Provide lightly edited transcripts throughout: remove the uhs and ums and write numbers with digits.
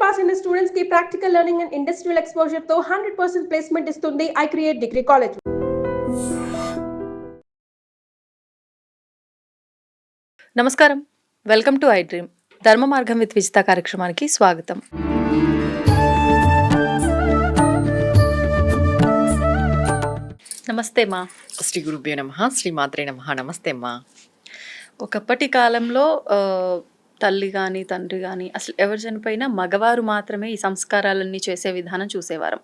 Pass అయిన students కి practical learning and industrial exposure తో 100% ప్లేస్మెంట్ ఇస్తుంది ఐ క్రియేట్ డిగ్రీ కాలేజ్. నమస్కారం, వెల్కమ్ టు ఐ డ్రీమ్. ధర్మ మార్గం విత్ విజిత కార్యక్రమానికి స్వాగతం. నమస్తే మా. శ్రీ గురుభ్యో నమః, శ్రీ మాత్రే నమః. నమస్తే అమ్మా. ఒకప్పటి కాలంలో తల్లి కానీ తండ్రి కానీ అసలు ఎవరు చనిపోయినా మగవారు మాత్రమే ఈ సంస్కారాలన్నీ చేసే విధానం చూసేవారం.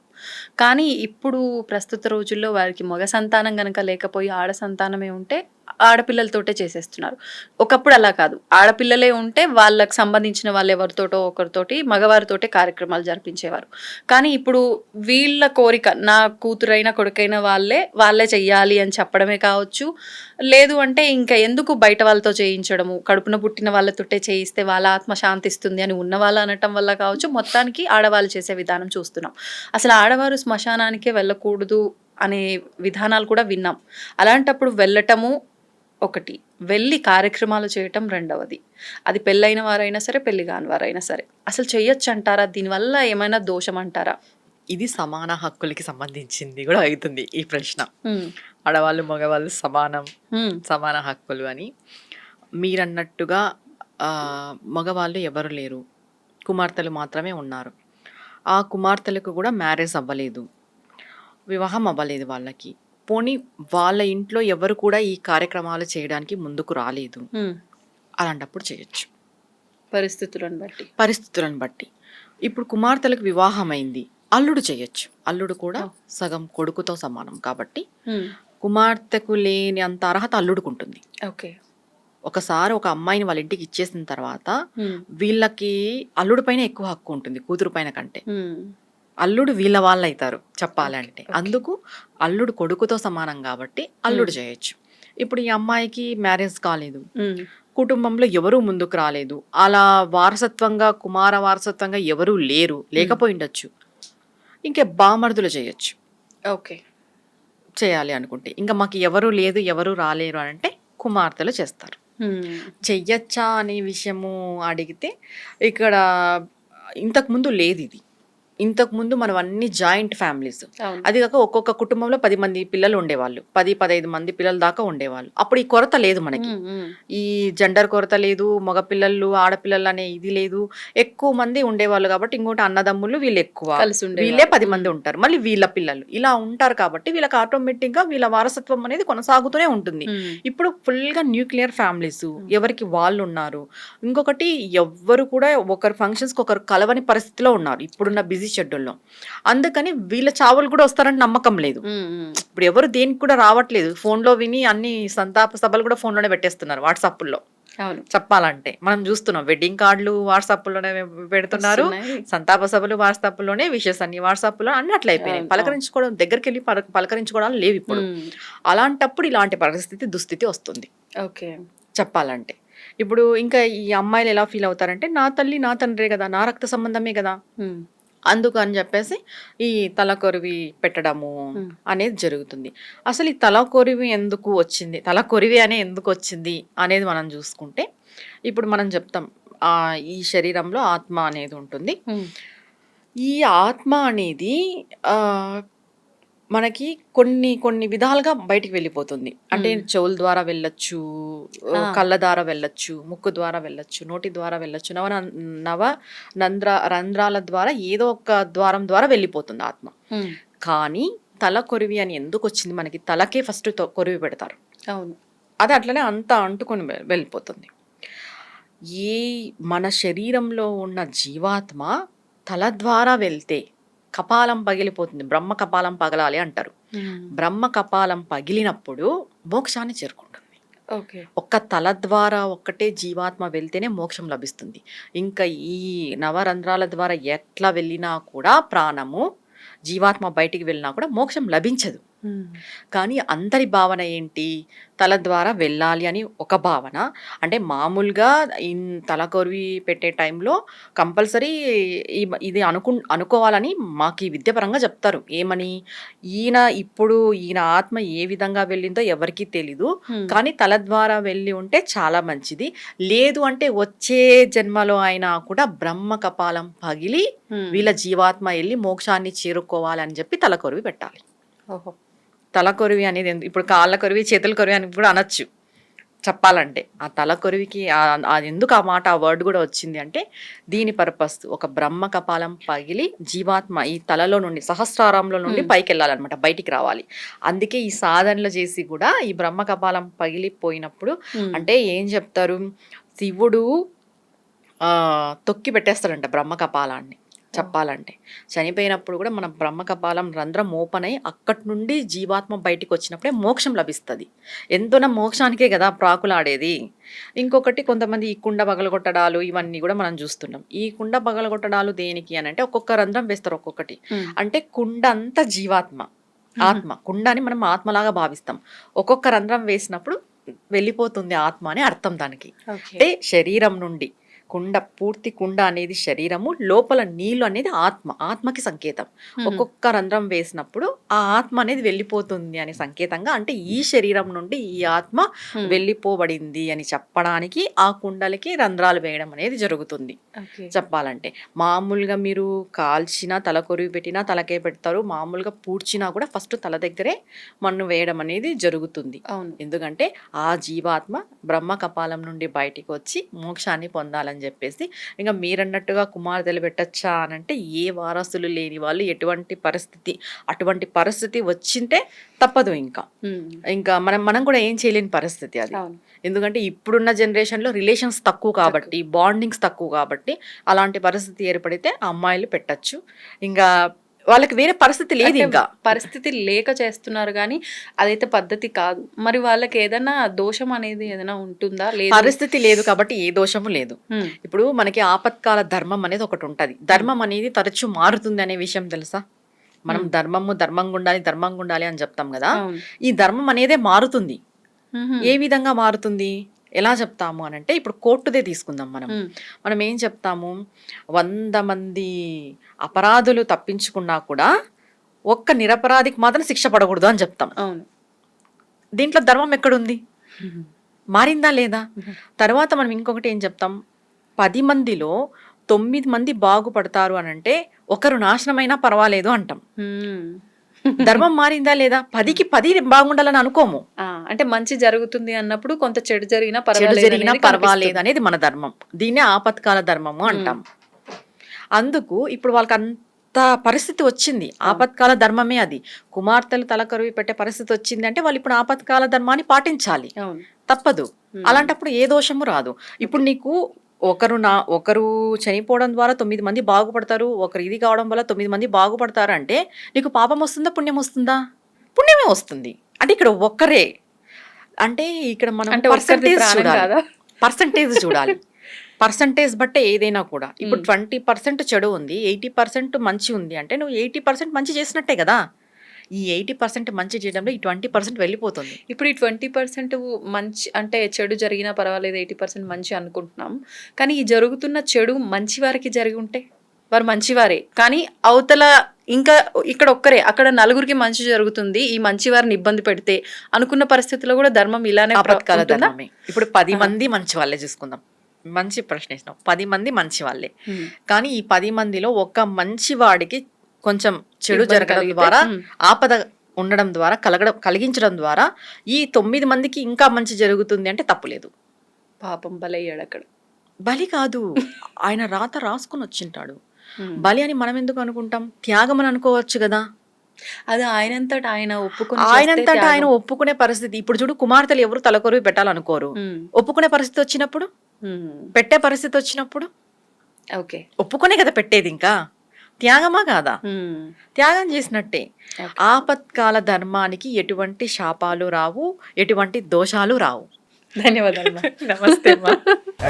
కానీ ఇప్పుడు ప్రస్తుత రోజుల్లో వారికి మగ సంతానం గనక లేకపోయి ఆడ సంతానమే ఉంటే ఆడపిల్లలతోటే చేసేస్తున్నారు. ఒకప్పుడు అలా కాదు, ఆడపిల్లలే ఉంటే వాళ్ళకి సంబంధించిన వాళ్ళు ఎవరితోటో ఒకరితోటి మగవారితోటే కార్యక్రమాలు జరిపించేవారు. కానీ ఇప్పుడు వీళ్ళ కోరిక, నా కూతురైనా కొడుకైనా వాళ్ళే చెయ్యాలి అని చెప్పడమే కావచ్చు, లేదు అంటే ఇంకా ఎందుకు బయట వాళ్ళతో చేయించడము, కడుపున పుట్టిన వాళ్ళతోటే చేయిస్తే వాళ్ళ ఆత్మ శాంతిస్తుంది అని ఉన్న వాళ్ళు అనటం వల్ల కావచ్చు, మొత్తానికి ఆడవాళ్ళు చేసే విధానం చూస్తున్నాం. అసలు ఆడవారు శ్మశానానికే వెళ్ళకూడదు అనే విధానాలు కూడా విన్నాం. అలాంటప్పుడు వెళ్ళటము ఒకటి, వెళ్ళి కార్యక్రమాలు చేయటం రెండవది. అది పెళ్ళైన వారైనా సరే, పెళ్లి కాని వారైనా సరే. అసలు చెయ్యొచ్చు అంటారా? దీనివల్ల ఏమైనా దోషం అంటారా? ఇది సమాన హక్కులకి సంబంధించింది కూడా అవుతుంది ఈ ప్రశ్న. ఆడవాళ్ళు మగవాళ్ళు సమాన హక్కులు అని మీరన్నట్టుగా మగవాళ్ళు ఎవరు లేరు, కుమార్తెలు మాత్రమే ఉన్నారు. ఆ కుమార్తెలకు కూడా మ్యారేజ్ అవ్వలేదు, వివాహం అవ్వలేదు వాళ్ళకి. పోనీ వాళ్ళ ఇంట్లో ఎవరు కూడా ఈ కార్యక్రమాలు చేయడానికి ముందుకు రాలేదు. అలాంటప్పుడు చేయొచ్చు, పరిస్థితులను బట్టి. ఇప్పుడు కుమార్తెలకు వివాహం అయింది, అల్లుడు చేయొచ్చు. అల్లుడు కూడా సగం కొడుకుతో సమానం కాబట్టి కుమార్తెకు లేని అంత అర్హత అల్లుడుకు ఉంటుంది. ఓకే. ఒకసారి ఒక అమ్మాయిని వాళ్ళ ఇంటికి ఇచ్చేసిన తర్వాత వీళ్ళకి అల్లుడు పైన ఎక్కువ హక్కు ఉంటుంది కూతురు పైన కంటే. అల్లుడు వీళ్ళ వాళ్ళు అవుతారు చెప్పాలంటే. అందుకు అల్లుడు కొడుకుతో సమానం కాబట్టి అల్లుడు చేయొచ్చు. ఇప్పుడు ఈ అమ్మాయికి మ్యారేజ్ కాలేదు, కుటుంబంలో ఎవరూ ముందుకు రాలేదు, అలా వారసత్వంగా కుమార వారసత్వంగా ఎవరూ లేకపోయి ఉండొచ్చు, ఇంకే బామర్దులు చేయొచ్చు. ఓకే. చేయాలి అనుకుంటే ఇంకా మాకు ఎవరు లేదు, ఎవరు రాలేరు అని అంటే కుమార్తెలు చేస్తారు. చెయ్యొచ్చా అనే విషయము అడిగితే ఇక్కడ ఇంతకుముందు లేదు. ఇంతకుముందు మనం అన్ని జాయింట్ ఫ్యామిలీస్, అది కాక ఒక్కొక్క కుటుంబంలో 10 మంది పిల్లలు ఉండేవాళ్ళు, 10-15 మంది పిల్లల దాకా ఉండేవాళ్ళు. అప్పుడు ఈ కొరత లేదు మనకి, ఈ జెండర్ కొరత లేదు, మగపిల్లలు ఆడపిల్లలు అనే ఇది లేదు, ఎక్కువ మంది ఉండేవాళ్ళు కాబట్టి. ఇంకోటి అన్నదమ్ములు వీళ్ళు ఎక్కువ, వీళ్ళే 10 మంది ఉంటారు, మళ్ళీ వీళ్ళ పిల్లలు ఇలా ఉంటారు కాబట్టి వీళ్ళకి ఆటోమేటిక్ గా వీళ్ళ వారసత్వం అనేది కొనసాగుతూనే ఉంటుంది. ఇప్పుడు ఫుల్ గా న్యూక్లియర్ ఫ్యామిలీస్, ఎవరికి వాళ్ళు ఉన్నారు. ఇంకొకటి ఎవ్వరు కూడా ఒకరి ఫంక్షన్స్ కి ఒకరు కలవని పరిస్థితిలో ఉన్నారు ఇప్పుడున్న బిజీ షెడ్యూల్లో. అందుకని వీళ్ళ చావులు కూడా వస్తారని నమ్మకం లేదు. ఇప్పుడు ఎవరు దేనికి కూడా రావట్లేదు, ఫోన్లో విని అన్ని సంతాప సభలు కూడా ఫోన్లోనే పెట్టేస్తున్నారు, వాట్సాప్లో. చెప్పాలంటే మనం చూస్తున్నాం, వెడ్డింగ్ కార్డులు వాట్సాప్లోనే పెడుతున్నారు, సంతాప సభలు వాట్సాప్లోనే, విషెస్ అన్ని వాట్సాప్లో అన్ని అట్లా అయిపోయినాయి. పలకరించుకోవడం, దగ్గరికి వెళ్ళి పలకరించుకోవడాలు లేవు ఇప్పుడు. అలాంటప్పుడు ఇలాంటి దుస్థితి వస్తుంది. ఓకే. చెప్పాలంటే ఇప్పుడు ఇంకా ఈ అమ్మాయిలు ఎలా ఫీల్ అవుతారంటే, నా తల్లి నా తండ్రే కదా, నా రక్త సంబంధమే కదా, అందుకు అని చెప్పేసి ఈ తలకొరివి పెట్టడము అనేది జరుగుతుంది. అసలు ఈ తలకొరివి ఎందుకు వచ్చింది, తలకొరివి అనే ఎందుకు వచ్చింది అనేది మనం చూసుకుంటే, ఇప్పుడు మనం చెప్తాం ఈ శరీరంలో ఆత్మ అనేది ఉంటుంది. ఈ ఆత్మ అనేది మనకి కొన్ని విధాలుగా బయటికి వెళ్ళిపోతుంది. అంటే చెవుల ద్వారా వెళ్ళొచ్చు, కళ్ళ ద్వారా వెళ్ళొచ్చు, ముక్కు ద్వారా వెళ్ళొచ్చు, నోటి ద్వారా వెళ్ళొచ్చు, రంధ్రాల ద్వారా ఏదో ఒక ద్వారం ద్వారా వెళ్ళిపోతుంది ఆత్మ. కానీ తల కొరివి అని ఎందుకు వచ్చింది మనకి? తలకే ఫస్ట్ కొరివి పెడతారు. అవును, అది అట్లనే అంతా అంటుకొని వెళ్ళిపోతుంది. మన శరీరంలో ఉన్న జీవాత్మ తల ద్వారా వెళ్తే కపాలం పగిలిపోతుంది. బ్రహ్మ కపాలం పగలాలి అంటారు. బ్రహ్మ కపాలం పగిలినప్పుడు మోక్షాన్ని చేరుకుంటుంది. ఒక్క తల ద్వారా ఒక్కటే జీవాత్మ వెళ్తేనే మోక్షం లభిస్తుంది. ఇంకా ఈ నవరంధ్రాల ద్వారా ఎట్లా వెళ్ళినా కూడా, ప్రాణము జీవాత్మ బయటికి వెళ్ళినా కూడా మోక్షం లభించదు. కానీ అందరి భావన ఏంటి? తల ద్వారా వెళ్ళాలి అని ఒక భావన. అంటే మామూలుగా తలకొరివి పెట్టే టైంలో కంపల్సరీ ఇది అనుకోవాలని మాకు ఈ విద్యాపరంగా చెప్తారు. ఏమని? ఈయన ఆత్మ ఏ విధంగా వెళ్ళిందో ఎవరికీ తెలీదు. కానీ తల ద్వారా వెళ్ళి ఉంటే చాలా మంచిది. లేదు అంటే వచ్చే జన్మలో అయినా కూడా బ్రహ్మ కపాలం పగిలి వీళ్ళ జీవాత్మ వెళ్ళి మోక్షాన్ని చేరుకోవాలని చెప్పి తలకొరివి పెట్టాలి. ఓహో. తలకొరివి అనేది ఇప్పుడు కాళ్ళ కొరివి, చేతుల కొరివి అని కూడా అనొచ్చు చెప్పాలంటే. ఆ తలకొరివికి ఎందుకు ఆ మాట, ఆ వర్డ్ కూడా వచ్చింది అంటే దీని పర్పస్ ఒక బ్రహ్మ కపాలం పగిలి జీవాత్మ ఈ తలలో నుండి సహస్రారంలో నుండి పైకి వెళ్ళాలన్నమాట, బయటికి రావాలి. అందుకే ఈ సాధనలు చేసి కూడా ఈ బ్రహ్మ కపాలం పగిలిపోయినప్పుడు అంటే ఏం చెప్తారు, శివుడు తొక్కి పెట్టేస్తాడంట బ్రహ్మ కపాలాన్ని. చెప్పాలంటే చనిపోయినప్పుడు కూడా మన బ్రహ్మ కపాలం రంధ్రం ఓపెన్ అయ్యి అక్కడి నుండి జీవాత్మ బయటికి వచ్చినప్పుడే మోక్షం లభిస్తుంది. ఎంతోనా మోక్షానికే కదా ప్రాకులాడేది. ఇంకొకటి కొంతమంది ఈ కుండ పగలగొట్టడాలు ఇవన్నీ కూడా మనం చూస్తున్నాం. ఈ కుండ పగలగొట్టడాలు దేనికి అని అంటే ఒక్కొక్క రంధ్రం వేస్తారు ఒక్కొక్కటి. అంటే కుండ అంతా జీవాత్మ, ఆత్మ. కుండని మనం ఆత్మలాగా భావిస్తాం. ఒక్కొక్క రంధ్రం వేసినప్పుడు వెళ్ళిపోతుంది ఆత్మ అని అర్థం దానికి. అంటే శరీరం నుండి పూర్తి కుండ అనేది శరీరము, లోపల నీళ్ళు అనేది ఆత్మకి సంకేతం. ఒక్కొక్క రంధ్రం వేసినప్పుడు ఆ ఆత్మ అనేది వెళ్ళిపోతుంది అని సంకేతంగా, అంటే ఈ శరీరం నుండి ఈ ఆత్మ వెళ్ళిపోబడింది అని చెప్పడానికి ఆ కుండలకి రంధ్రాలు వేయడం అనేది జరుగుతుంది. చెప్పాలంటే మామూలుగా మీరు కాల్చినా తలకొరివి పెట్టినా తలకే పెడతారు, మామూలుగా పూడ్చినా కూడా ఫస్ట్ తల దగ్గరే మన్ను వేయడం అనేది జరుగుతుంది. ఎందుకంటే ఆ జీవాత్మ బ్రహ్మ కపాలం నుండి బయటికి వచ్చి మోక్షాన్ని పొందాలని చెప్పేసి. ఇంకా మీరన్నట్టుగా కుమార్తెలు పెట్టచ్చా అని అంటే ఏ వారసులు లేని వాళ్ళు అటువంటి పరిస్థితి వచ్చింటే తప్పదు. ఇంకా మనం కూడా ఏం చేయలేని పరిస్థితి అది. ఎందుకంటే ఇప్పుడున్న జనరేషన్లో రిలేషన్స్ తక్కువ కాబట్టి, బాండింగ్స్ తక్కువ కాబట్టి అలాంటి పరిస్థితి ఏర్పడితే ఆ అమ్మాయిలు పెట్టచ్చు. ఇంకా వాళ్ళకి వేరే పరిస్థితి లేదు, ఇంకా పరిస్థితి లేక చేస్తున్నారు కానీ అదైతే పద్ధతి కాదు. మరి వాళ్ళకి ఏదైనా దోషం అనేది ఏదైనా ఉంటుందా? పరిస్థితి లేదు కాబట్టి ఏ దోషము లేదు. ఇప్పుడు మనకి ఆపత్కాల ధర్మం అనేది ఒకటి ఉంటది. ధర్మం అనేది తరచూ మారుతుంది అనే విషయం తెలుసా? మనం ధర్మంగా ఉండాలి అని చెప్తాం కదా. ఈ ధర్మం అనేదే మారుతుంది. ఏ విధంగా మారుతుంది, ఎలా చెప్తాము అని అంటే ఇప్పుడు కోర్టుదే తీసుకుందాం. మనం ఏం చెప్తాము, 100 మంది అపరాధులు తప్పించుకున్నా కూడా ఒక్క నిరపరాధికి మాత్రం శిక్ష పడకూడదు అని చెప్తాం. దీంట్లో ధర్మం ఎక్కడుంది? మారిందా లేదా? తర్వాత మనం ఇంకొకటి ఏం చెప్తాం, 10 మందిలో 9 మంది బాగుపడతారు అని అంటే ఒకరు నాశనమైనా పర్వాలేదు అంటాం. ధర్మం మారిందా లేదా? 10కి 10 బాగుండాలని అనుకోము. అంటే మంచి జరుగుతుంది అన్నప్పుడు కొంత చెడు జరిగినా పర్వాలేదు అనేది మన ధర్మం. దీన్నే ఆపత్కాల ధర్మము అంటాం. అందుకు ఇప్పుడు వాళ్ళకి అంత పరిస్థితి వచ్చింది, ఆపత్కాల ధర్మమే అది. కుమార్తెలు తలకొరివి పెట్టే పరిస్థితి వచ్చింది అంటే వాళ్ళు ఇప్పుడు ఆపత్కాల ధర్మాన్ని పాటించాలి, తప్పదు. అలాంటప్పుడు ఏ దోషము రాదు. ఇప్పుడు నీకు ఒకరు చనిపోవడం ద్వారా 9 మంది బాగుపడతారు, ఒకరు ఇది కావడం వల్ల 9 మంది బాగుపడతారు అంటే నీకు పాపం వస్తుందా, పుణ్యం వస్తుందా? పుణ్యమే వస్తుంది. అంటే ఇక్కడ ఒక్కరే, అంటే ఇక్కడ మనం పర్సంటేజ్ చూడాలి. పర్సంటేజ్ బట్టే ఏదైనా కూడా. ఇప్పుడు 20% చెడు ఉంది, 80% మంచి ఉంది అంటే నువ్వు 80% మంచి చేసినట్టే కదా. ఈ 80% మంచి చేయడంలో ఈ 20% వెళ్ళిపోతుంది. ఇప్పుడు ఈ 20% మంచి అంటే చెడు జరిగినా పర్వాలేదు, 80% మంచి అనుకుంటున్నాం. కానీ ఈ జరుగుతున్న చెడు మంచి వారికి జరిగి ఉంటే వారు మంచివారే, కానీ అవతల ఇంకా ఇక్కడ ఒక్కరే, అక్కడ 9గురికి మంచి జరుగుతుంది, ఈ మంచి వారిని ఇబ్బంది పెడితే అనుకున్న పరిస్థితుల్లో కూడా ధర్మం ఇలానే ఆపత్కాల ధర్మమే. ఇప్పుడు 10 మంది మంచి వాళ్ళే చూసుకుందాం. మంచి ప్రశ్న ఇస్తున్నాం. 10 మంది మంచి వాళ్ళే, కానీ ఈ 10 మందిలో ఒక మంచి వాడికి కొంచెం చెడు జరగడం ద్వారా, ఆపద ఉండడం ద్వారా, కలిగించడం ద్వారా ఈ 9 మందికి ఇంకా మంచి జరుగుతుంది అంటే తప్పులేదు. పాపం బలయ్యాడు అక్కడ. బలి కాదు, ఆయన రాత రాసుకుని వచ్చింటాడు. బలి అని మనం ఎందుకు అనుకుంటాం? త్యాగం అని అనుకోవచ్చు కదా. అది ఆయనంతటా ఆయన ఒప్పుకునే పరిస్థితి. ఇప్పుడు చూడు, కుమార్తెలు ఎవరు తలకొరివి పెట్టాలనుకోరు. ఒప్పుకునే పరిస్థితి వచ్చినప్పుడు, పెట్టే పరిస్థితి వచ్చినప్పుడు ఒప్పుకునే కదా పెట్టేది. ఇంకా త్యాగమా కాదా? త్యాగం చేసినట్టే. ఆపత్కాల ధర్మానికి ఎటువంటి శాపాలు రావు, ఎటువంటి దోషాలు రావు. ధన్యవాదాలు మా. నమస్తే మా.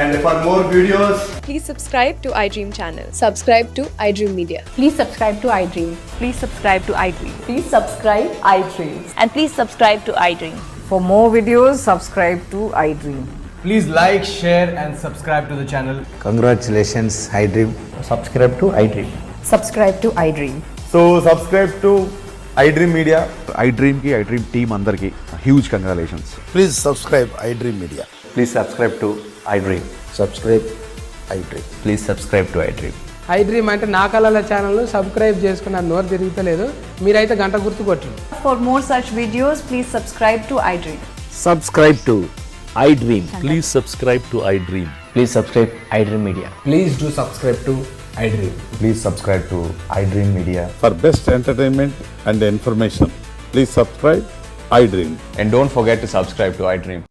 And for more videos, Please subscribe to iDream channel. Subscribe to iDream Media. Please subscribe to iDream. Please subscribe to iDream. Please subscribe iDream. And please subscribe to iDream. For more videos, subscribe to iDream. please like, share and subscribe to the channel. Congratulations, iDream. Subscribe to iDream. Subscribe to iDream. So subscribe to iDream Media. iDream की iDream team अंदर की huge congratulations. Please subscribe iDream Media. Please subscribe to iDream. Subscribe iDream. Please subscribe to iDream. iDream అంటే నా కళల channel subscribe చేసుకున్న నోరు తిరుగుతలేదు, మీరైతే గంట గుర్తు కొట్టండి. For more such videos, please subscribe to iDream. Subscribe to iDream. Please subscribe to iDream. Please subscribe iDream Media. Please do subscribe to iDream. Please subscribe to iDream Media. For best entertainment and information, please subscribe iDream. And don't forget to subscribe to iDream.